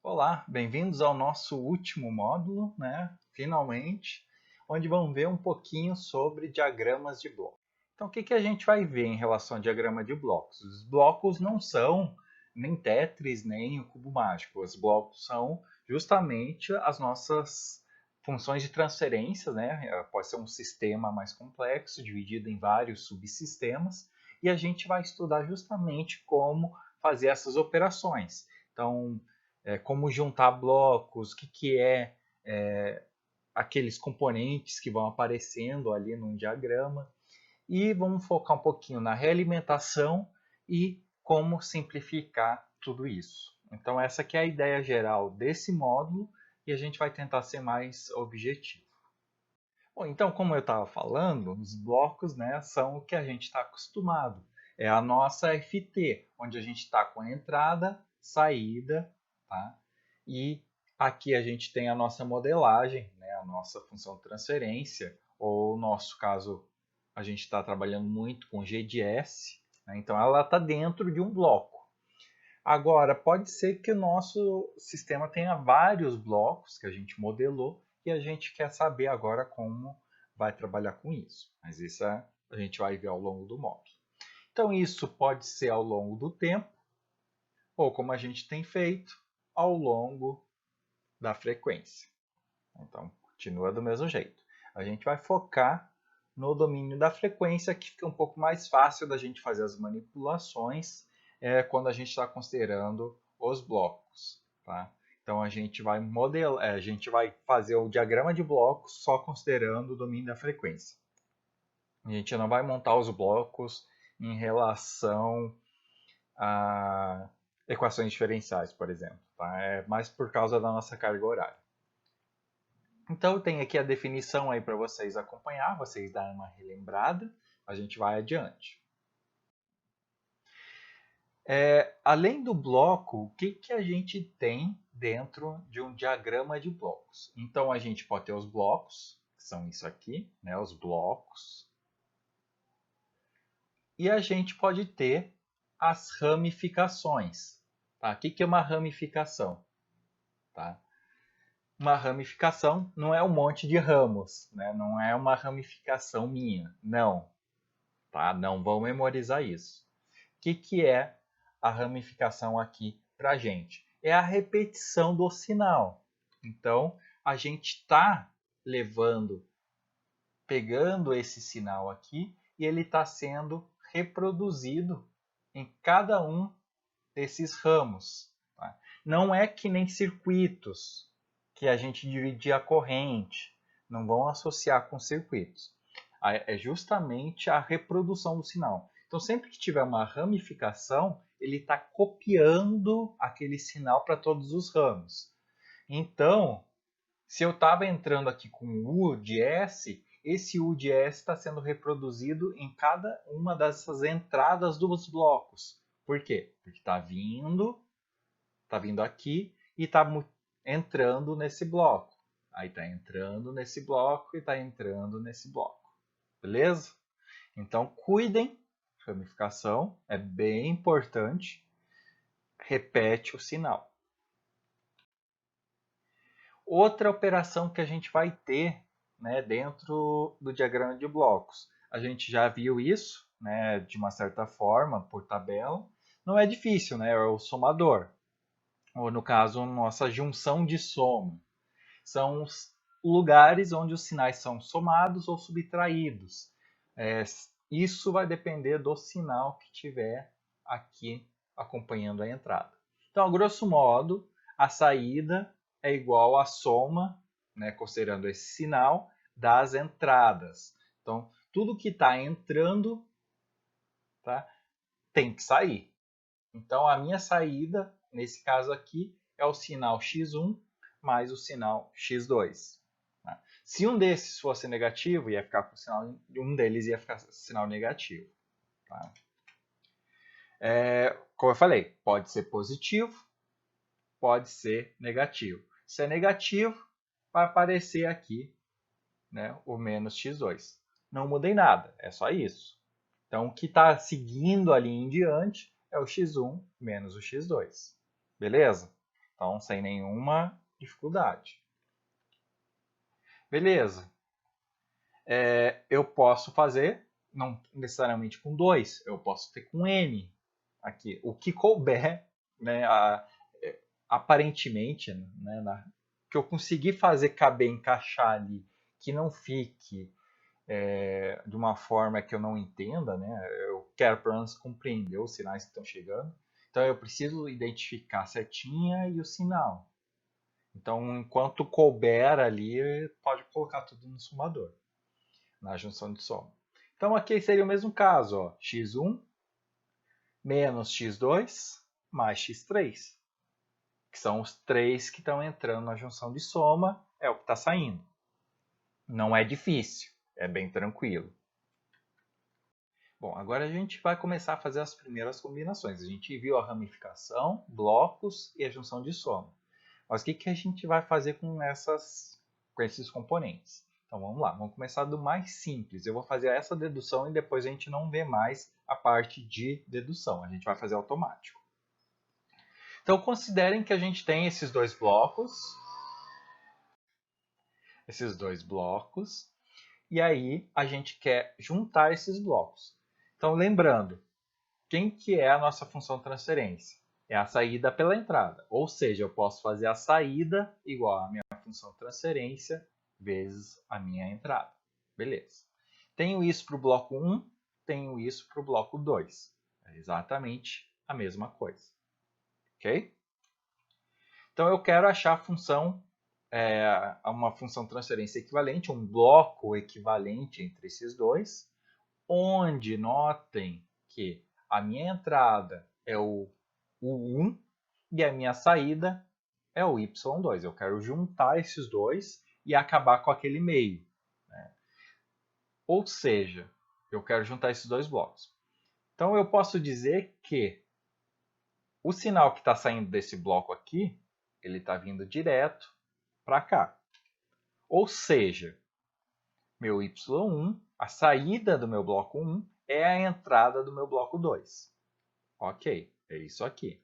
Olá, bem-vindos ao nosso último módulo, né? Finalmente, onde vamos ver um pouquinho sobre diagramas de bloco. Então, o que a gente vai ver em relação a diagrama de blocos? Os blocos não são nem Tetris, nem o cubo mágico. Os blocos são justamente as nossas funções de transferência, né? Pode ser um sistema mais complexo, dividido em vários subsistemas, e a gente vai estudar justamente como fazer essas operações. Então, como juntar blocos, o que é aqueles componentes que vão aparecendo ali num diagrama. E vamos focar um pouquinho na realimentação e como simplificar tudo isso. Então essa aqui é a ideia geral desse módulo e a gente vai tentar ser mais objetivo. Bom, então, como eu estava falando, os blocos, né, são o que a gente está acostumado. É a nossa FT, onde a gente está com a entrada, saída, tá? E aqui a gente tem a nossa modelagem, né, a nossa função de transferência, ou no nosso caso, a gente está trabalhando muito com GDS, né, então ela está dentro de um bloco. Agora, pode ser que o nosso sistema tenha vários blocos que a gente modelou e a gente quer saber agora como vai trabalhar com isso. Mas isso a gente vai ver ao longo do módulo. Então, isso pode ser ao longo do tempo, ou como a gente tem feito, ao longo da frequência. Então, continua do mesmo jeito. A gente vai focar no domínio da frequência, que fica um pouco mais fácil da gente fazer as manipulações quando a gente está considerando os blocos. Tá? Então, a gente vai modelar, a gente vai fazer o diagrama de blocos só considerando o domínio da frequência. A gente não vai montar os blocos em relação a equações diferenciais, por exemplo. Tá? É mais por causa da nossa carga horária. Então, tem aqui a definição aí para vocês acompanhar, vocês darem uma relembrada, a gente vai adiante. Além do bloco, o que a gente tem dentro de um diagrama de blocos? Então, a gente pode ter os blocos, que são isso aqui, né, os blocos, e a gente pode ter as ramificações. Tá? O que é uma ramificação? Tá? Uma ramificação não é um monte de ramos, né? Não é uma ramificação minha, não. Tá? Não vão memorizar isso. O que é a ramificação aqui para a gente? É a repetição do sinal. Então, a gente está pegando esse sinal aqui e ele está sendo reproduzido em cada um desses ramos. Tá? Não é que nem circuitos, que a gente dividir a corrente. Não vão associar com circuitos. É justamente a reprodução do sinal. Então, sempre que tiver uma ramificação, ele está copiando aquele sinal para todos os ramos. Então, se eu estava entrando aqui com U de S, esse U de S está sendo reproduzido em cada uma dessas entradas dos blocos. Por quê? Porque está vindo aqui e está entrando nesse bloco. Aí está entrando nesse bloco e está entrando nesse bloco. Beleza? Então, cuidem, ramificação é bem importante. Repete o sinal. Outra operação que a gente vai ter, né, dentro do diagrama de blocos. A gente já viu isso, né, de uma certa forma, por tabela. Não é difícil, né, é o somador. Ou, no caso, nossa junção de soma. São os lugares onde os sinais são somados ou subtraídos. Isso vai depender do sinal que tiver aqui acompanhando a entrada. Então, a grosso modo, a saída é igual à soma, né, considerando esse sinal, das entradas. Então, tudo que está entrando, tá, tem que sair. Então, a minha saída, nesse caso aqui, é o sinal x1 mais o sinal x2. Tá? Se um desses fosse negativo, ia ficar com o sinal, um deles ia ficar com o sinal negativo. Tá? Como eu falei, pode ser positivo, pode ser negativo. Se é negativo, vai aparecer aqui, né, o menos x2. Não mudei nada, é só isso. Então, o que está seguindo ali em diante é o x1 menos o x2. Beleza? Então, sem nenhuma dificuldade. Beleza. Eu posso fazer, não necessariamente com 2, eu posso ter com N aqui. O que couber, né, aparentemente, né, que eu conseguir fazer caber, encaixar ali, que não fique de uma forma que eu não entenda, né? Eu quero pelo menos compreender os sinais que estão chegando. Então eu preciso identificar a setinha e o sinal. Então, enquanto couber ali, pode colocar tudo no somador, na junção de soma. Então aqui seria o mesmo caso, ó, x1 menos x2 mais x3, que são os 3 que estão entrando na junção de soma, é o que está saindo. Não é difícil, é bem tranquilo. Bom, agora a gente vai começar a fazer as primeiras combinações. A gente viu a ramificação, blocos e a junção de soma. Mas o que a gente vai fazer com esses componentes? Então vamos lá, vamos começar do mais simples. Eu vou fazer essa dedução e depois a gente não vê mais a parte de dedução. A gente vai fazer automático. Então considerem que a gente tem esses dois blocos. E aí a gente quer juntar esses blocos. Então lembrando, quem que é a nossa função transferência? É a saída pela entrada. Ou seja, eu posso fazer a saída igual à minha função transferência vezes a minha entrada. Beleza. Tenho isso para o bloco 1, tenho isso para o bloco 2. É exatamente a mesma coisa. Ok? Então eu quero achar a função, uma função transferência equivalente, um bloco equivalente entre esses dois, onde notem que a minha entrada é o U1 e a minha saída é o Y2. Eu quero juntar esses dois e acabar com aquele meio, né? Ou seja, eu quero juntar esses dois blocos. Então eu posso dizer que o sinal que está saindo desse bloco aqui, ele está vindo direto para cá. Ou seja, meu Y1, a saída do meu bloco 1 é a entrada do meu bloco 2. Ok, é isso aqui.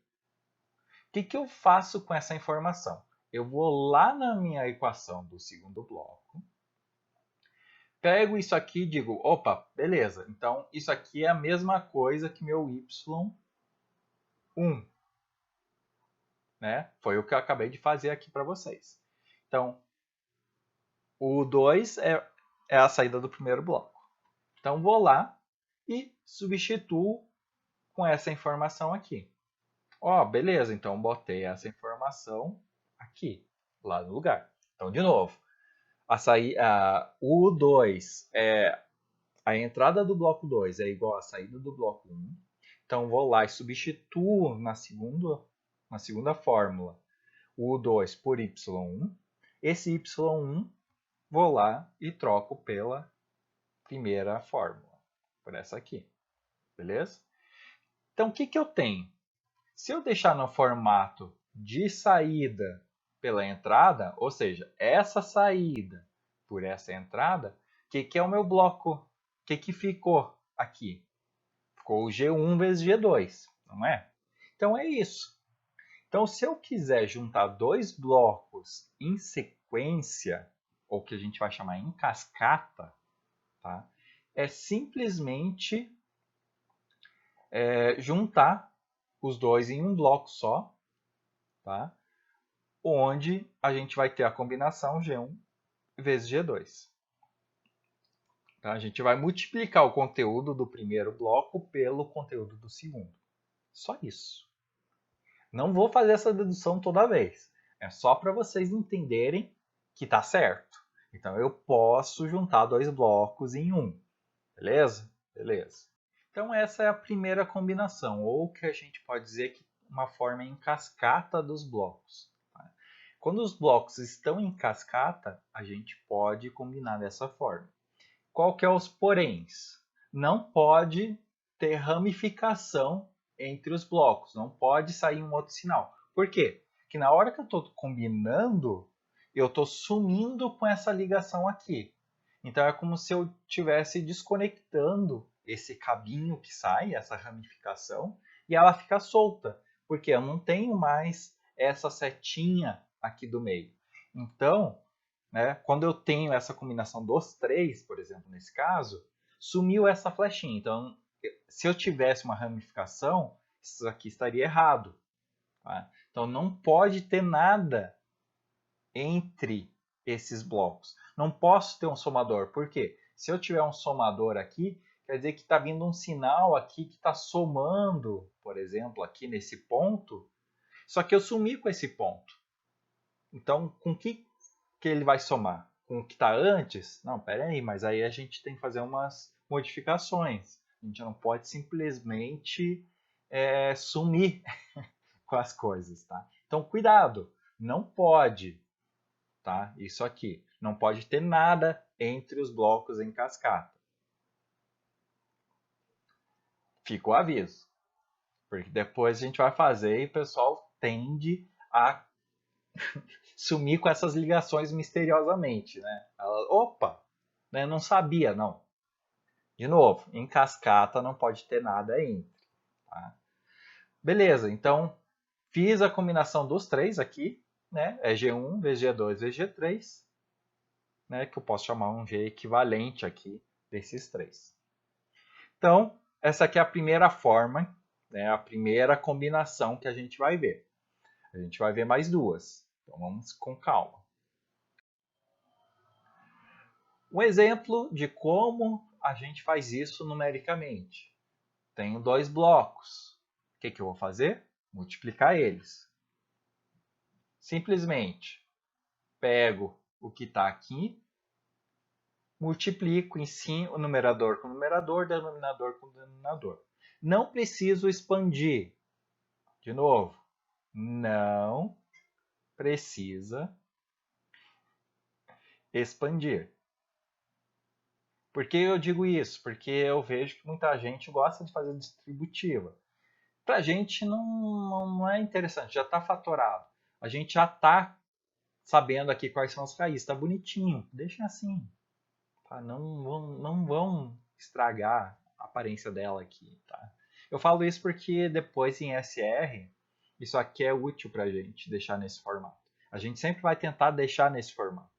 O que eu faço com essa informação? Eu vou lá na minha equação do segundo bloco, pego isso aqui e digo, opa, beleza, então isso aqui é a mesma coisa que meu Y1. Né? Foi o que eu acabei de fazer aqui para vocês. Então, o 2 é a saída do primeiro bloco. Então, vou lá e substituo com essa informação aqui. Ó, beleza, então botei essa informação aqui, lá no lugar. Então, de novo, o 2 a entrada do bloco 2 é igual à saída do bloco 1. Então, vou lá e substituo na segunda fórmula o 2 por y1. Esse y1 vou lá e troco pela primeira fórmula, por essa aqui. Beleza? Então, o que eu tenho? Se eu deixar no formato de saída pela entrada, ou seja, essa saída por essa entrada, o que é o meu bloco? O que ficou aqui? Ficou o G1 vezes G2, não é? Então é isso. Então, se eu quiser juntar dois blocos em sequência, ou que a gente vai chamar em cascata, tá? É simplesmente juntar os dois em um bloco só, tá? Onde a gente vai ter a combinação G1 vezes G2. Tá? A gente vai multiplicar o conteúdo do primeiro bloco pelo conteúdo do segundo. Só isso. Não vou fazer essa dedução toda vez. É só para vocês entenderem que está certo. Então, eu posso juntar dois blocos em um. Beleza? Beleza. Então, essa é a primeira combinação, ou que a gente pode dizer que uma forma em cascata dos blocos. Quando os blocos estão em cascata, a gente pode combinar dessa forma. Qual que é os poréns? Não pode ter ramificação entre os blocos, não pode sair um outro sinal. Por quê? Porque na hora que eu estou combinando, eu estou sumindo com essa ligação aqui. Então é como se eu estivesse desconectando esse cabinho que sai, essa ramificação, e ela fica solta, porque eu não tenho mais essa setinha aqui do meio. Então, né, quando eu tenho essa combinação dos 3, por exemplo, nesse caso, sumiu essa flechinha. Então, se eu tivesse uma ramificação, isso aqui estaria errado. Tá? Então, não pode ter nada entre esses blocos. Não posso ter um somador. Por quê? Se eu tiver um somador aqui, quer dizer que está vindo um sinal aqui que está somando, por exemplo, aqui nesse ponto, só que eu sumi com esse ponto. Então, com o que ele vai somar? Com o que está antes? Não, pera aí, mas aí a gente tem que fazer umas modificações. A gente não pode simplesmente sumir com as coisas, tá? Então, cuidado, não pode, tá? Isso aqui, não pode ter nada entre os blocos em cascata. Fica o aviso, porque depois a gente vai fazer e o pessoal tende a sumir com essas ligações misteriosamente, né? Opa, né? Não sabia, não. De novo, em cascata não pode ter nada entre. Tá? Beleza, então fiz a combinação dos 3 aqui, né? É G1, VG2, VG3, né? Que eu posso chamar um G equivalente aqui desses 3. Então, essa aqui é a primeira forma, né? A primeira combinação que a gente vai ver. A gente vai ver mais duas. Então vamos com calma. Um exemplo de como a gente faz isso numericamente. Tenho 2 blocos. O que eu vou fazer? Multiplicar eles. Simplesmente pego o que está aqui, multiplico em si o numerador com o numerador, denominador com o denominador. Não preciso expandir. De novo, não precisa expandir. Por que eu digo isso? Porque eu vejo que muita gente gosta de fazer distributiva. Para a gente não é interessante, já está fatorado. A gente já está sabendo aqui quais são as raízes, está bonitinho, deixem assim. Tá? Não vão estragar a aparência dela aqui. Tá? Eu falo isso porque depois em SR, isso aqui é útil para a gente deixar nesse formato. A gente sempre vai tentar deixar nesse formato.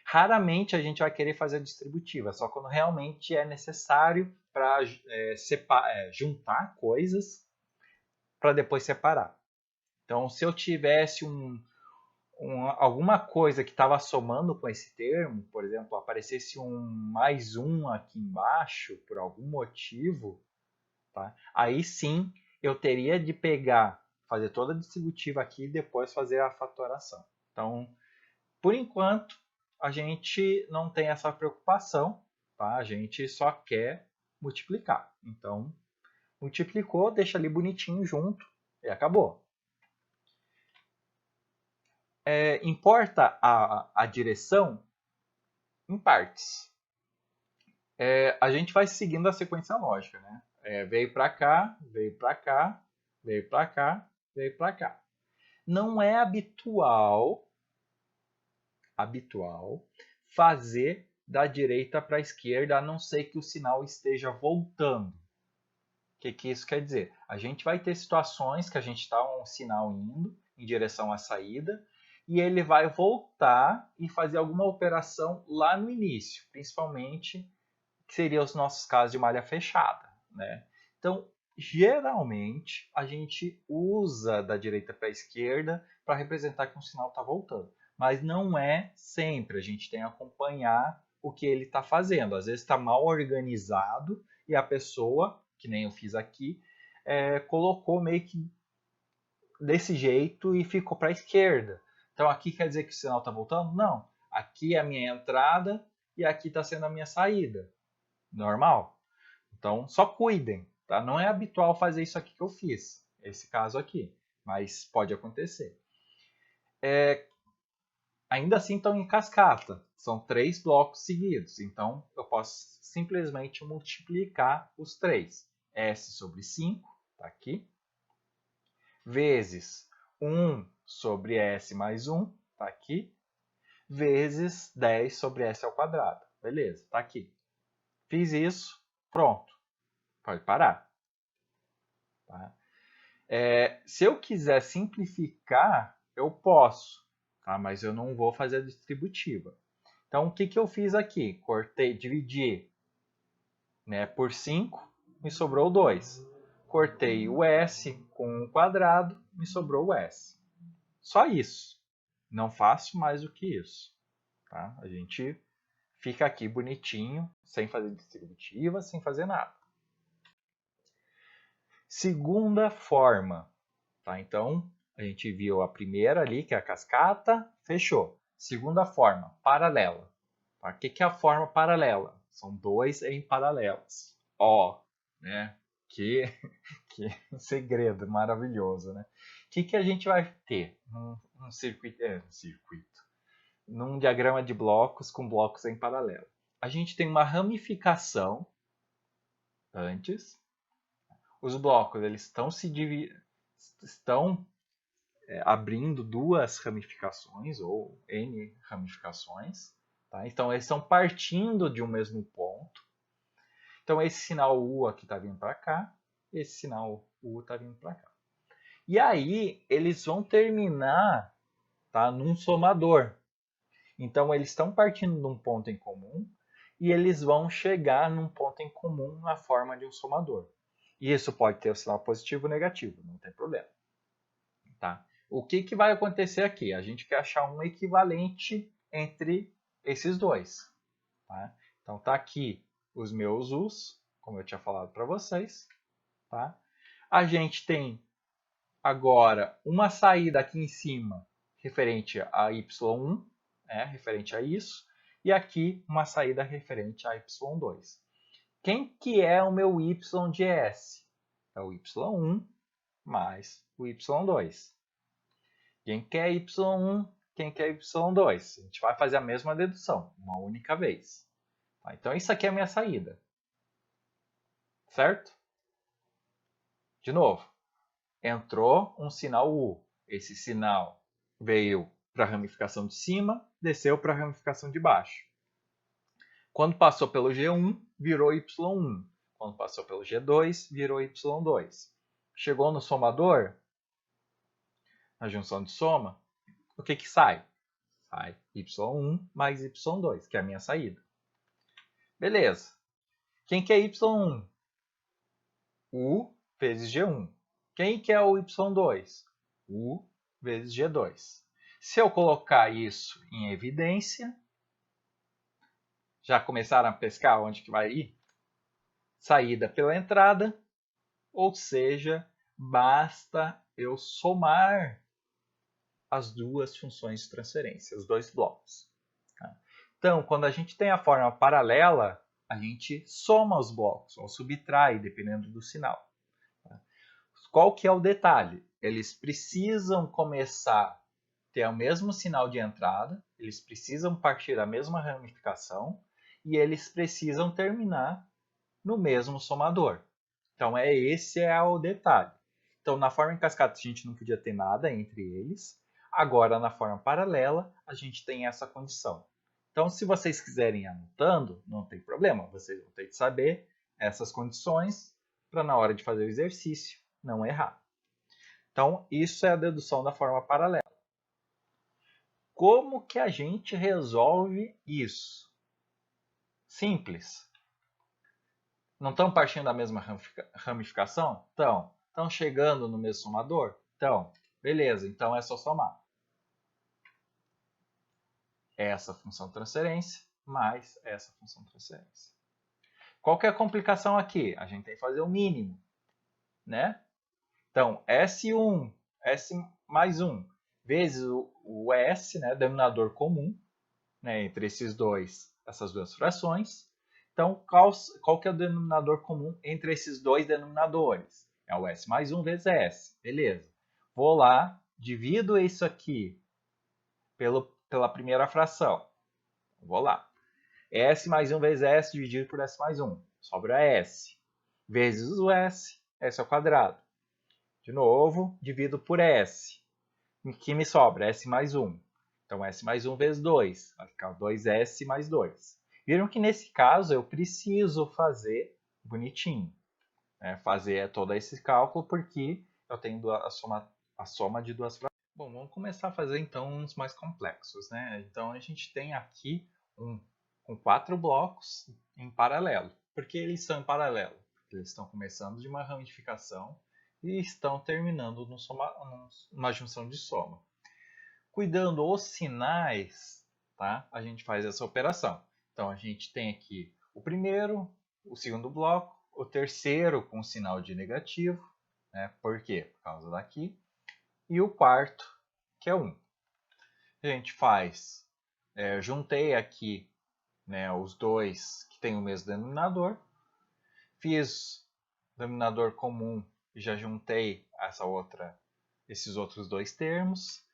Raramente a gente vai querer fazer distributiva, só quando realmente é necessário para juntar coisas para depois separar. Então, se eu tivesse alguma coisa que estava somando com esse termo, por exemplo, aparecesse um mais um aqui embaixo, por algum motivo, tá? Aí sim eu teria de pegar, fazer toda a distributiva aqui e depois fazer a fatoração. Então, por enquanto, a gente não tem essa preocupação, tá? A gente só quer multiplicar. Então, multiplicou, deixa ali bonitinho junto e acabou. Importa a direção em partes. A gente vai seguindo a sequência lógica, né? Veio para cá, veio para cá, veio para cá, veio para cá. Não é habitual fazer da direita para a esquerda, a não ser que o sinal esteja voltando. O que isso quer dizer? A gente vai ter situações que a gente está um sinal indo em direção à saída e ele vai voltar e fazer alguma operação lá no início, principalmente que seriam os nossos casos de malha fechada, né? Então, geralmente, a gente usa da direita para a esquerda para representar que um sinal está voltando. Mas não é sempre, a gente tem que acompanhar o que ele está fazendo. Às vezes está mal organizado e a pessoa, que nem eu fiz aqui, colocou meio que desse jeito e ficou para a esquerda. Então aqui quer dizer que o sinal está voltando? Não. Aqui é a minha entrada e aqui está sendo a minha saída. Normal? Então só cuidem. Tá? Não é habitual fazer isso aqui que eu fiz. Esse caso aqui. Mas pode acontecer. Ainda assim estão em cascata. São 3 blocos seguidos. Então eu posso simplesmente multiplicar os 3. S sobre 5, está aqui. Vezes 1 sobre S mais 1, está aqui. Vezes 10 sobre S ao quadrado. Beleza, está aqui. Fiz isso, pronto. Pode parar. Tá? Se eu quiser simplificar, eu posso, tá? Mas eu não vou fazer a distributiva. Então, o que eu fiz aqui? Cortei, dividi, né, por 5, me sobrou 2. Cortei o S com o quadrado, me sobrou o S. Só isso. Não faço mais do que isso. Tá? A gente fica aqui bonitinho, sem fazer distributiva, sem fazer nada. Segunda forma. Tá? Então, a gente viu a primeira ali, que é a cascata, fechou. Segunda forma, paralela. Tá? O que é a forma paralela? São dois em paralelas. Ó, né? Que segredo maravilhoso, né? O que a gente vai ter num circuito? Num diagrama de blocos com blocos em paralelo. A gente tem uma ramificação antes. Os blocos eles estão abrindo duas ramificações ou n ramificações. Tá? Então eles estão partindo de um mesmo ponto. Então esse sinal U aqui está vindo para cá, esse sinal U está vindo para cá. E aí eles vão terminar, tá, num somador. Então eles estão partindo de um ponto em comum e eles vão chegar num ponto em comum na forma de um somador. E isso pode ter o sinal positivo ou negativo, não tem problema. Tá? O que vai acontecer aqui? A gente quer achar um equivalente entre esses dois. Tá? Então tá aqui os meus U's, como eu tinha falado para vocês. Tá? A gente tem agora uma saída aqui em cima referente a y1, referente a isso, e aqui uma saída referente a y2. Quem que é o meu y de S? É o y1 mais o y2. Quem quer y1, quem quer y2? A gente vai fazer a mesma dedução, uma única vez. Tá? Então, isso aqui é a minha saída. Certo? De novo, entrou um sinal U. Esse sinal veio para a ramificação de cima, desceu para a ramificação de baixo. Quando passou pelo G1, virou Y1. Quando passou pelo G2, virou Y2. Chegou no somador, na junção de soma, o que sai? Sai Y1 mais Y2, que é a minha saída. Beleza. Quem que é Y1? U vezes G1. Quem que é o Y2? U vezes G2. Se eu colocar isso em evidência, já começaram a pescar onde que vai ir? Saída pela entrada, ou seja, basta eu somar as duas funções de transferência, os dois blocos. Então, quando a gente tem a forma paralela, a gente soma os blocos, ou subtrai, dependendo do sinal. Qual que é o detalhe? Eles precisam começar a ter o mesmo sinal de entrada, eles precisam partir da mesma ramificação e eles precisam terminar no mesmo somador. Então, esse é o detalhe. Então, na forma em cascata, a gente não podia ter nada entre eles. Agora, na forma paralela, a gente tem essa condição. Então, se vocês quiserem ir anotando, não tem problema. Vocês vão ter que saber essas condições para, na hora de fazer o exercício, não errar. Então, isso é a dedução da forma paralela. Como que a gente resolve isso? Simples. Não estão partindo da mesma ramificação? Estão chegando no mesmo somador? Então, beleza, então é só somar. Essa função de transferência mais essa função de transferência. Qual que é a complicação aqui? A gente tem que fazer o mínimo, né? Então, S1, S mais 1, vezes o S, né, denominador comum, né, entre essas duas frações. Então, qual que é o denominador comum entre esses dois denominadores? É o S mais 1 vezes S. Beleza. Vou lá, divido isso aqui pela primeira fração. Vou lá. S mais 1 vezes S dividido por S mais 1. Sobra S. Vezes o S, S ao quadrado. De novo, divido por S. O que me sobra? S mais 1. Então, S mais 1 vezes 2. Vai ficar 2S mais 2. Viram que nesse caso eu preciso fazer bonitinho. Fazer todo esse cálculo porque eu tenho a soma de duas frações. Bom, vamos começar a fazer então uns mais complexos, né? Então a gente tem aqui com 4 blocos em paralelo. Por que eles estão em paralelo? Porque eles estão começando de uma ramificação e estão terminando numa junção de soma. Cuidando os sinais, tá? A gente faz essa operação. Então a gente tem aqui o primeiro, o segundo bloco, o terceiro com sinal de negativo, né? Por quê? Por causa daqui. E o quarto, que é 1. A gente faz, juntei aqui, né, os dois que têm o mesmo denominador, fiz denominador comum e já juntei esses outros dois termos,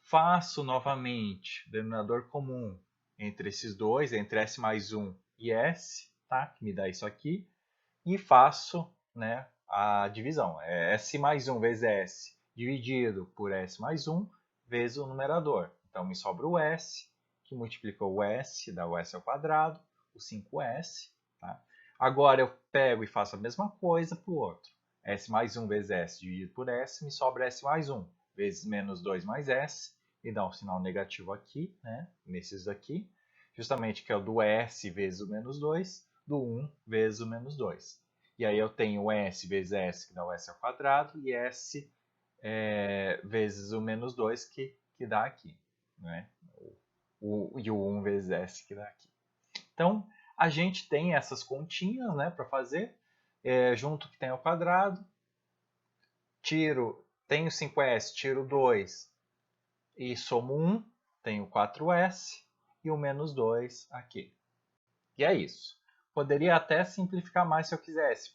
faço novamente denominador comum entre esses dois, entre S mais 1 e S, tá? Que me dá isso aqui, e faço, né, a divisão. É S mais 1 vezes S dividido por S mais 1 vezes o numerador. Então me sobra o S, que multiplicou o S, dá o S ao quadrado, o 5S. Tá? Agora eu pego e faço a mesma coisa para o outro. S mais 1 vezes S dividido por S, me sobra S mais 1 vezes menos 2 mais S, e dá um sinal negativo aqui, né, nesses daqui, justamente que é o do S vezes o menos 2, do 1 vezes o menos 2. E aí eu tenho o S vezes S, que dá o S ao quadrado, e S vezes o menos 2, que dá aqui. Né? E o 1 vezes S, que dá aqui. Então, a gente tem essas continhas, né, para fazer. Junto que tem ao quadrado. Tenho 5S, tiro 2 e somo 1. Tenho 4S e o menos 2 aqui. E é isso. Poderia até simplificar mais se eu quisesse,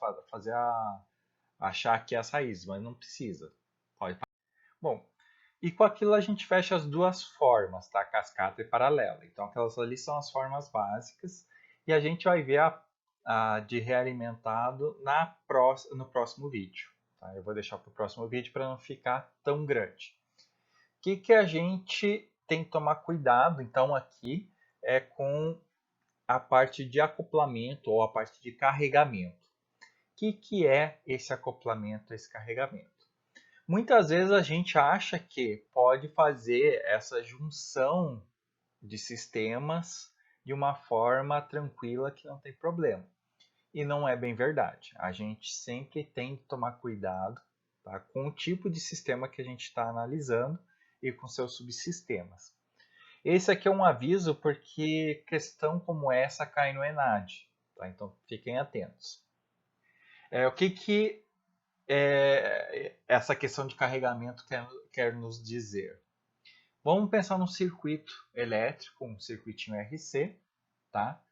achar aqui as raízes, mas não precisa. Bom, e com aquilo a gente fecha as duas formas, tá? Cascata e paralela. Então aquelas ali são as formas básicas e a gente vai ver a de realimentado no próximo vídeo. Tá? Eu vou deixar para o próximo vídeo para não ficar tão grande. O que a gente tem que tomar cuidado, então, aqui é com a parte de acoplamento ou a parte de carregamento. O que é esse acoplamento, esse carregamento? Muitas vezes a gente acha que pode fazer essa junção de sistemas de uma forma tranquila que não tem problema. E não é bem verdade. A gente sempre tem que tomar cuidado, tá, com o tipo de sistema que a gente está analisando e com seus subsistemas. Esse aqui é um aviso porque questão como essa cai no ENAD. Tá? Então fiquem atentos. O que essa questão de carregamento quer nos dizer? Vamos pensar num circuito elétrico, um circuitinho RC, tá?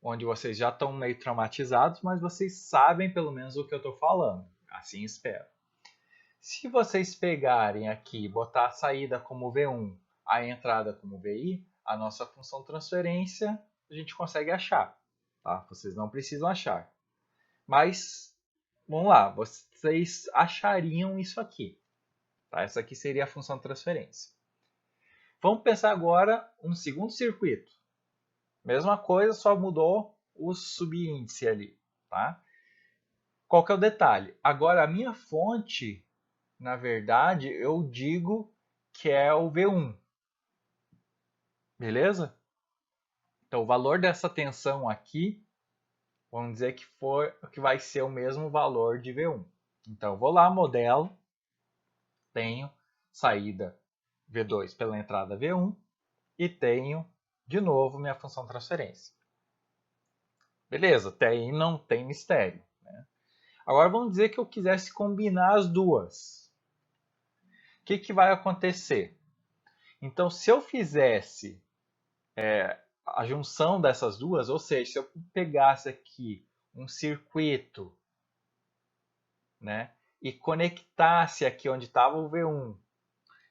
Onde vocês já estão meio traumatizados, mas vocês sabem pelo menos o que eu estou falando. Assim espero. Se vocês pegarem aqui e botar a saída como V1, a entrada como VI, a nossa função transferência a gente consegue achar. Tá? Vocês não precisam achar. Mas vamos lá, vocês achariam isso aqui. Tá? Essa aqui seria a função de transferência. Vamos pensar agora um segundo circuito. Mesma coisa, só mudou o subíndice ali. Tá? Qual que é o detalhe? Agora, a minha fonte, na verdade, eu digo que é o V1. Beleza? Então, o valor dessa tensão aqui, vamos dizer que vai ser o mesmo valor de V1. Então, eu vou lá, modelo, tenho saída V2 pela entrada V1 e tenho, de novo, minha função de transferência. Beleza, até aí não tem mistério. Né? Agora vamos dizer que eu quisesse combinar as duas. O que vai acontecer? Então, se eu fizesse a junção dessas duas, ou seja, se eu pegasse aqui um circuito, né, e conectasse aqui onde estava o V1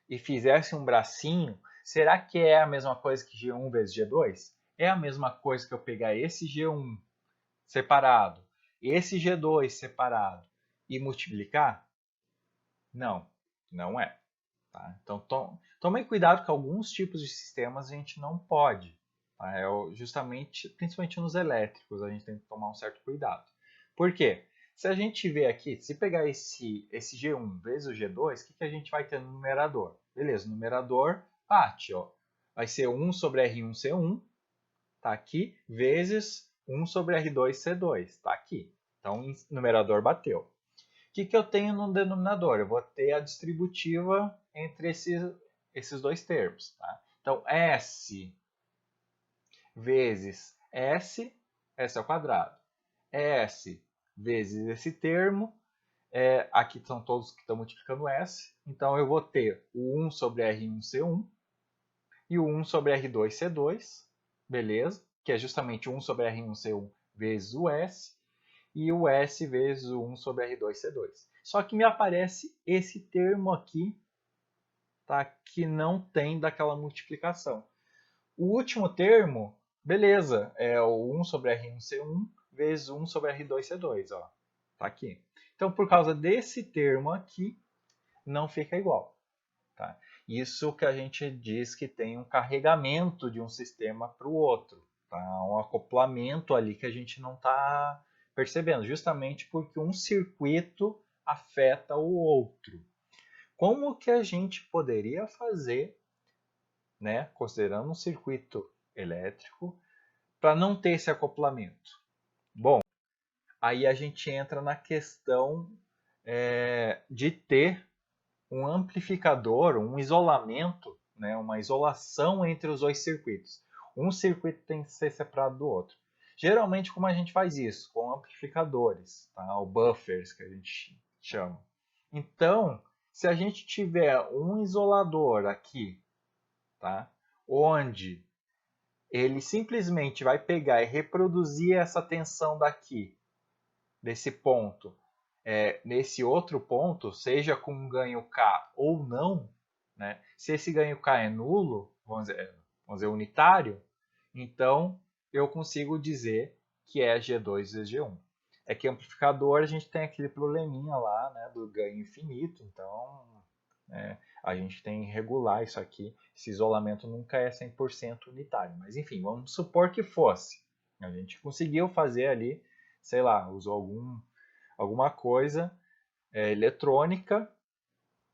e fizesse um bracinho, será que é a mesma coisa que G1 vezes G2? É a mesma coisa que eu pegar esse G1 separado, esse G2 separado e multiplicar? Não, não é. Tá? Então, tomem cuidado que alguns tipos de sistemas a gente não pode. Tá? Justamente, principalmente nos elétricos, a gente tem que tomar um certo cuidado. Por quê? Se a gente ver aqui, se pegar esse G1 vezes o G2, o que a gente vai ter no numerador? Beleza, o numerador bate, ó. Vai ser 1 sobre R1C1, tá aqui, vezes 1 sobre R2C2, tá aqui. Então, o numerador bateu. O que eu tenho no denominador? Eu vou ter a distributiva entre esses dois termos, tá? Então, S vezes S ao quadrado. S vezes esse termo, aqui são todos que estão multiplicando S, então eu vou ter o 1 sobre R1C1 e o 1 sobre R2C2, beleza? Que é justamente 1 sobre R1C1 vezes o S, e o S vezes o 1 sobre R2C2. Só que me aparece esse termo aqui, tá? Que não tem daquela multiplicação. O último termo, beleza, é o 1 sobre R1C1 vezes 1 sobre R2C2, ó. Tá aqui. Então, por causa desse termo aqui, não fica igual. Tá? Isso que a gente diz que tem um carregamento de um sistema para o outro. Tá? Um acoplamento ali que a gente não está percebendo, justamente porque um circuito afeta o outro. Como que a gente poderia fazer, né, considerando um circuito elétrico, para não ter esse acoplamento? Bom, aí a gente entra na questão de ter um amplificador, um isolamento, né, uma isolação entre os dois circuitos. Um circuito tem que ser separado do outro. Geralmente, como a gente faz isso? Com amplificadores, tá? Ou buffers, que a gente chama. Então, se a gente tiver um isolador aqui, tá? Onde ele simplesmente vai pegar e reproduzir essa tensão daqui, desse ponto, nesse outro ponto, seja com um ganho K ou não, né? Se esse ganho K é nulo, vamos dizer unitário, então eu consigo dizer que é G2 vezes G1. É que amplificador a gente tem aquele probleminha lá, né, do ganho infinito, então a gente tem que regular isso aqui. Esse isolamento nunca é 100% unitário, mas enfim, vamos supor que fosse. A gente conseguiu fazer ali, sei lá, usou alguma coisa eletrônica,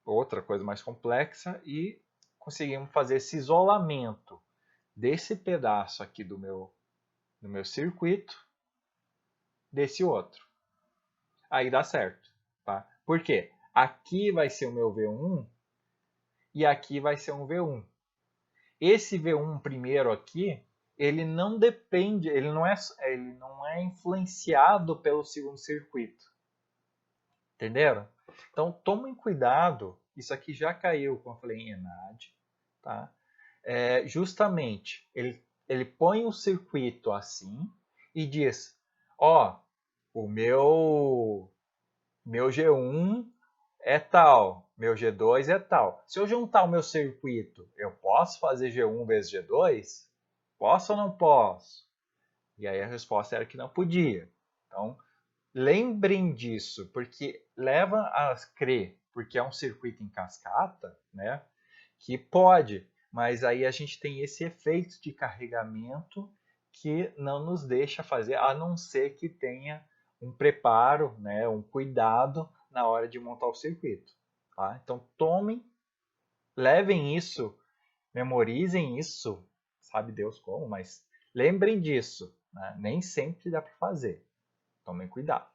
outra coisa mais complexa, e conseguimos fazer esse isolamento desse pedaço aqui do meu circuito desse outro. Aí dá certo. Tá? Por quê? Aqui vai ser o meu V1 e aqui vai ser um V1. Esse V1 primeiro aqui, ele não depende, ele não é influenciado pelo segundo circuito. Entenderam? Então, tomem cuidado. Isso aqui já caiu, como eu falei, em ENAD. Tá? Justamente, ele põe o circuito assim e diz, ó, o meu G1 é tal, meu G2 é tal. Se eu juntar o meu circuito, eu posso fazer G1 vezes G2? Posso ou não posso? E aí a resposta era que não podia. Então, lembrem disso, porque leva a crer, porque é um circuito em cascata, né, que pode, mas aí a gente tem esse efeito de carregamento que não nos deixa fazer, a não ser que tenha um preparo, né, um cuidado na hora de montar o circuito. Tá? Então tomem, levem isso, memorizem isso, sabe Deus como, mas lembrem disso. Né? Nem sempre dá para fazer. Tomem cuidado.